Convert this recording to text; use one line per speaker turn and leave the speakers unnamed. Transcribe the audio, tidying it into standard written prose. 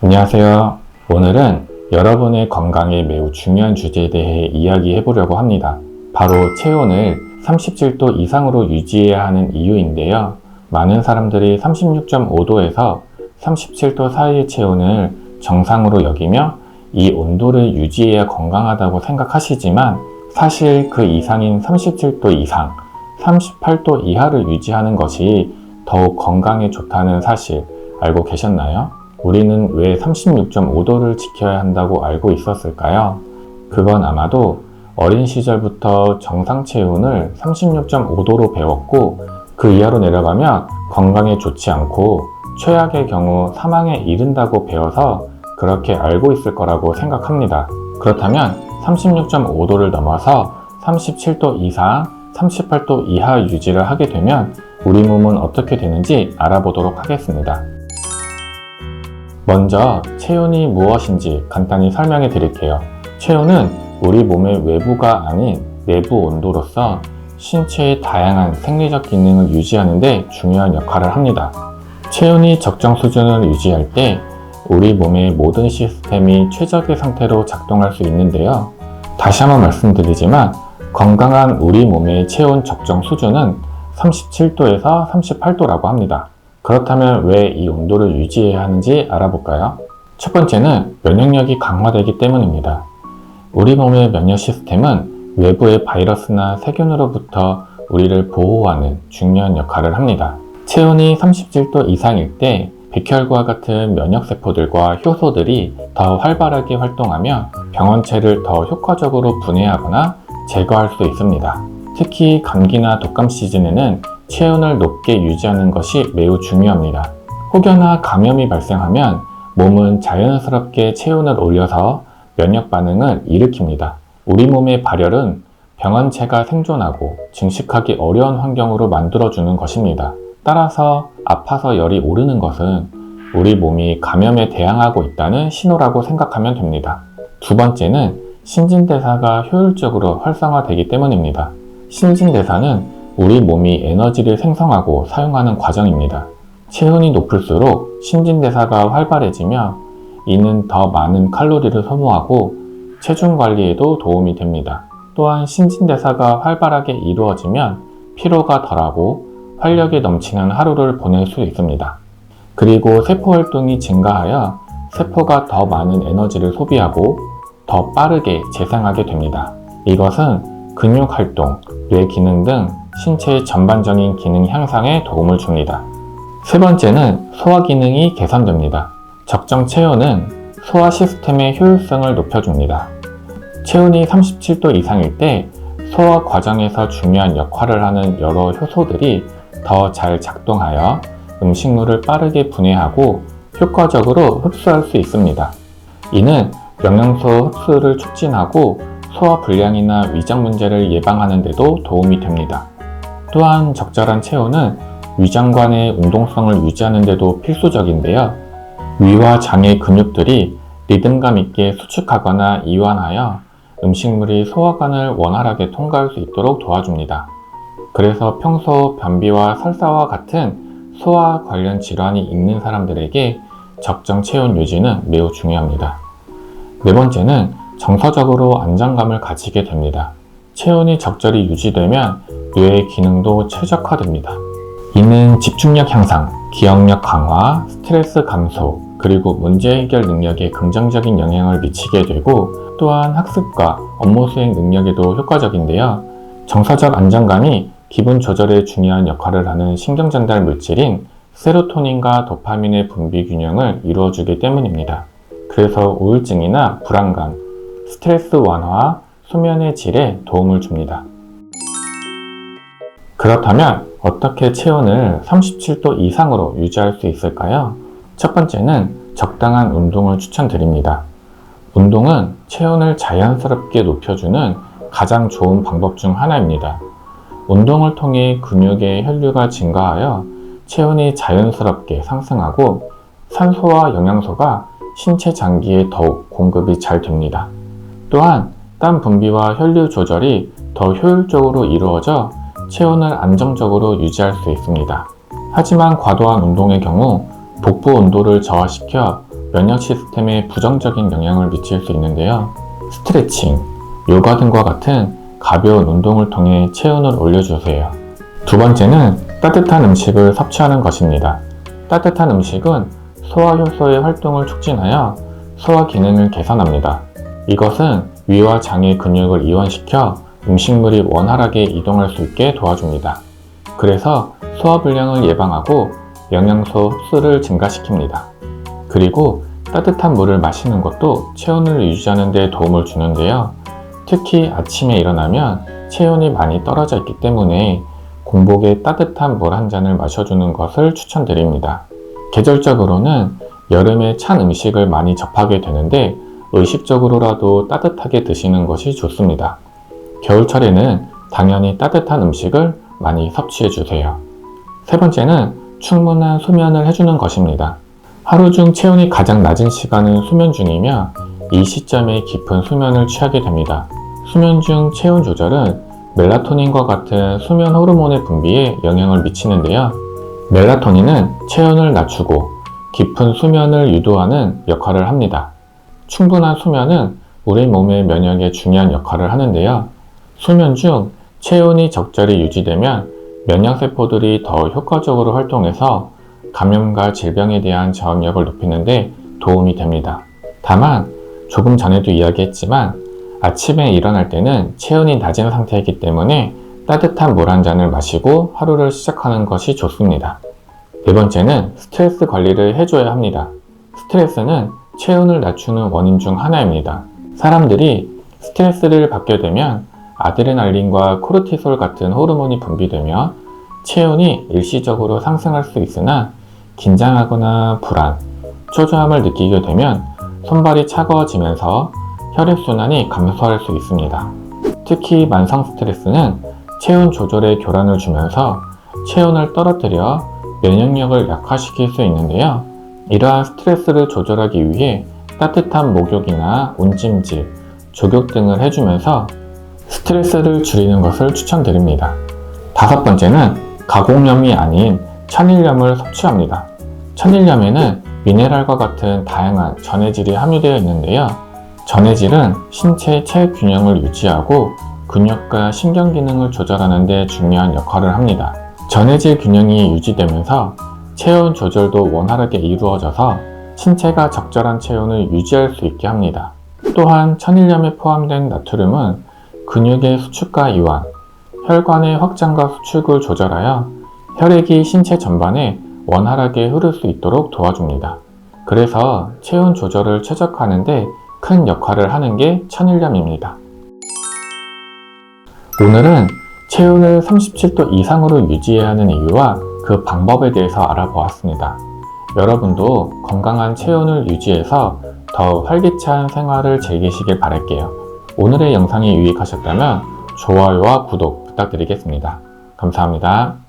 안녕하세요. 오늘은 여러분의 건강에 매우 중요한 주제에 대해 이야기해 보려고 합니다. 바로 체온을 37도 이상으로 유지해야 하는 이유인데요. 많은 사람들이 36.5도에서 37도 사이의 체온을 정상으로 여기며 이 온도를 유지해야 건강하다고 생각하시지만 사실 그 이상인 37도 이상, 38도 이하를 유지하는 것이 더욱 건강에 좋다는 사실 알고 계셨나요? 우리는 왜 36.5도를 지켜야 한다고 알고 있었을까요? 그건 아마도 어린 시절부터 정상 체온을 36.5도로 배웠고 그 이하로 내려가면 건강에 좋지 않고 최악의 경우 사망에 이른다고 배워서 그렇게 알고 있을 거라고 생각합니다. 그렇다면 36.5도를 넘어서 37도 이상, 38도 이하 유지를 하게 되면 우리 몸은 어떻게 되는지 알아보도록 하겠습니다. 먼저 체온이 무엇인지 간단히 설명해 드릴게요. 체온은 우리 몸의 외부가 아닌 내부 온도로서 신체의 다양한 생리적 기능을 유지하는 데 중요한 역할을 합니다. 체온이 적정 수준을 유지할 때 우리 몸의 모든 시스템이 최적의 상태로 작동할 수 있는데요. 다시 한번 말씀드리지만 건강한 우리 몸의 체온 적정 수준은 37도에서 38도라고 합니다. 그렇다면 왜 이 온도를 유지해야 하는지 알아볼까요? 첫 번째는 면역력이 강화되기 때문입니다. 우리 몸의 면역 시스템은 외부의 바이러스나 세균으로부터 우리를 보호하는 중요한 역할을 합니다. 체온이 37도 이상일 때 백혈구와 같은 면역세포들과 효소들이 더 활발하게 활동하며 병원체를 더 효과적으로 분해하거나 제거할 수 있습니다. 특히 감기나 독감 시즌에는 체온을 높게 유지하는 것이 매우 중요합니다. 혹여나 감염이 발생하면 몸은 자연스럽게 체온을 올려서 면역 반응을 일으킵니다. 우리 몸의 발열은 병원체가 생존하고 증식하기 어려운 환경으로 만들어주는 것입니다. 따라서 아파서 열이 오르는 것은 우리 몸이 감염에 대항하고 있다는 신호라고 생각하면 됩니다. 두 번째는 신진대사가 효율적으로 활성화되기 때문입니다. 신진대사는 우리 몸이 에너지를 생성하고 사용하는 과정입니다. 체온이 높을수록 신진대사가 활발해지며 이는 더 많은 칼로리를 소모하고 체중 관리에도 도움이 됩니다. 또한 신진대사가 활발하게 이루어지면 피로가 덜하고 활력이 넘치는 하루를 보낼 수 있습니다. 그리고 세포 활동이 증가하여 세포가 더 많은 에너지를 소비하고 더 빠르게 재생하게 됩니다. 이것은 근육 활동, 뇌 기능 등 신체의 전반적인 기능 향상에 도움을 줍니다. 세 번째는 소화 기능이 개선됩니다. 적정 체온은 소화 시스템의 효율성을 높여줍니다. 체온이 37도 이상일 때 소화 과정에서 중요한 역할을 하는 여러 효소들이 더 잘 작동하여 음식물을 빠르게 분해하고 효과적으로 흡수할 수 있습니다. 이는 영양소 흡수를 촉진하고 소화 불량이나 위장 문제를 예방하는 데도 도움이 됩니다. 또한 적절한 체온은 위장관의 운동성을 유지하는 데도 필수적인데요. 위와 장의 근육들이 리듬감 있게 수축하거나 이완하여 음식물이 소화관을 원활하게 통과할 수 있도록 도와줍니다. 그래서 평소 변비와 설사와 같은 소화 관련 질환이 있는 사람들에게 적정 체온 유지는 매우 중요합니다. 네 번째는 정서적으로 안정감을 가지게 됩니다. 체온이 적절히 유지되면 뇌의 기능도 최적화됩니다. 이는 집중력 향상, 기억력 강화, 스트레스 감소, 그리고 문제 해결 능력에 긍정적인 영향을 미치게 되고 또한 학습과 업무 수행 능력에도 효과적인데요. 정서적 안정감이 기분 조절에 중요한 역할을 하는 신경전달 물질인 세로토닌과 도파민의 분비 균형을 이루어주기 때문입니다. 그래서 우울증이나 불안감, 스트레스 완화, 수면의 질에 도움을 줍니다. 그렇다면 어떻게 체온을 37도 이상으로 유지할 수 있을까요? 첫 번째는 적당한 운동을 추천드립니다. 운동은 체온을 자연스럽게 높여주는 가장 좋은 방법 중 하나입니다. 운동을 통해 근육의 혈류가 증가하여 체온이 자연스럽게 상승하고 산소와 영양소가 신체 장기에 더욱 공급이 잘 됩니다. 또한 땀 분비와 혈류 조절이 더 효율적으로 이루어져 체온을 안정적으로 유지할 수 있습니다. 하지만 과도한 운동의 경우 복부 온도를 저하시켜 면역 시스템에 부정적인 영향을 미칠 수 있는데요. 스트레칭, 요가 등과 같은 가벼운 운동을 통해 체온을 올려주세요. 두 번째는 따뜻한 음식을 섭취하는 것입니다. 따뜻한 음식은 소화효소의 활동을 촉진하여 소화 기능을 개선합니다. 이것은 위와 장의 근육을 이완시켜 음식물이 원활하게 이동할 수 있게 도와줍니다. 그래서 소화불량을 예방하고 영양소 흡수를 증가시킵니다. 그리고 따뜻한 물을 마시는 것도 체온을 유지하는 데 도움을 주는데요. 특히 아침에 일어나면 체온이 많이 떨어져 있기 때문에 공복에 따뜻한 물 한 잔을 마셔주는 것을 추천드립니다. 계절적으로는 여름에 찬 음식을 많이 접하게 되는데 의식적으로라도 따뜻하게 드시는 것이 좋습니다. 겨울철에는 당연히 따뜻한 음식을 많이 섭취해 주세요. 세 번째는 충분한 수면을 해주는 것입니다. 하루 중 체온이 가장 낮은 시간은 수면 중이며 이 시점에 깊은 수면을 취하게 됩니다. 수면 중 체온 조절은 멜라토닌과 같은 수면 호르몬의 분비에 영향을 미치는데요. 멜라토닌은 체온을 낮추고 깊은 수면을 유도하는 역할을 합니다. 충분한 수면은 우리 몸의 면역에 중요한 역할을 하는데요. 수면 중 체온이 적절히 유지되면 면역세포들이 더 효과적으로 활동해서 감염과 질병에 대한 저항력을 높이는 데 도움이 됩니다. 다만 조금 전에도 이야기했지만 아침에 일어날 때는 체온이 낮은 상태이기 때문에 따뜻한 물 한 잔을 마시고 하루를 시작하는 것이 좋습니다. 네 번째는 스트레스 관리를 해줘야 합니다. 스트레스는 체온을 낮추는 원인 중 하나입니다. 사람들이 스트레스를 받게 되면 아드레날린과 코르티솔 같은 호르몬이 분비되며 체온이 일시적으로 상승할 수 있으나 긴장하거나 불안, 초조함을 느끼게 되면 손발이 차가워지면서 혈액순환이 감소할 수 있습니다. 특히 만성 스트레스는 체온 조절에 교란을 주면서 체온을 떨어뜨려 면역력을 약화시킬 수 있는데요. 이러한 스트레스를 조절하기 위해 따뜻한 목욕이나 온찜질, 족욕 등을 해주면서 스트레스를 줄이는 것을 추천드립니다. 다섯 번째는 가공염이 아닌 천일염을 섭취합니다. 천일염에는 미네랄과 같은 다양한 전해질이 함유되어 있는데요. 전해질은 신체 체균형을 유지하고 근육과 신경 기능을 조절하는 데 중요한 역할을 합니다. 전해질 균형이 유지되면서 체온 조절도 원활하게 이루어져서 신체가 적절한 체온을 유지할 수 있게 합니다. 또한 천일염에 포함된 나트륨은 근육의 수축과 이완, 혈관의 확장과 수축을 조절하여 혈액이 신체 전반에 원활하게 흐를 수 있도록 도와줍니다. 그래서 체온 조절을 최적화하는 데 큰 역할을 하는 게 천일염입니다. 오늘은 체온을 37도 이상으로 유지해야 하는 이유와 그 방법에 대해서 알아보았습니다. 여러분도 건강한 체온을 유지해서 더 활기찬 생활을 즐기시길 바랄게요. 오늘의 영상이 유익하셨다면 좋아요와 구독 부탁드리겠습니다. 감사합니다.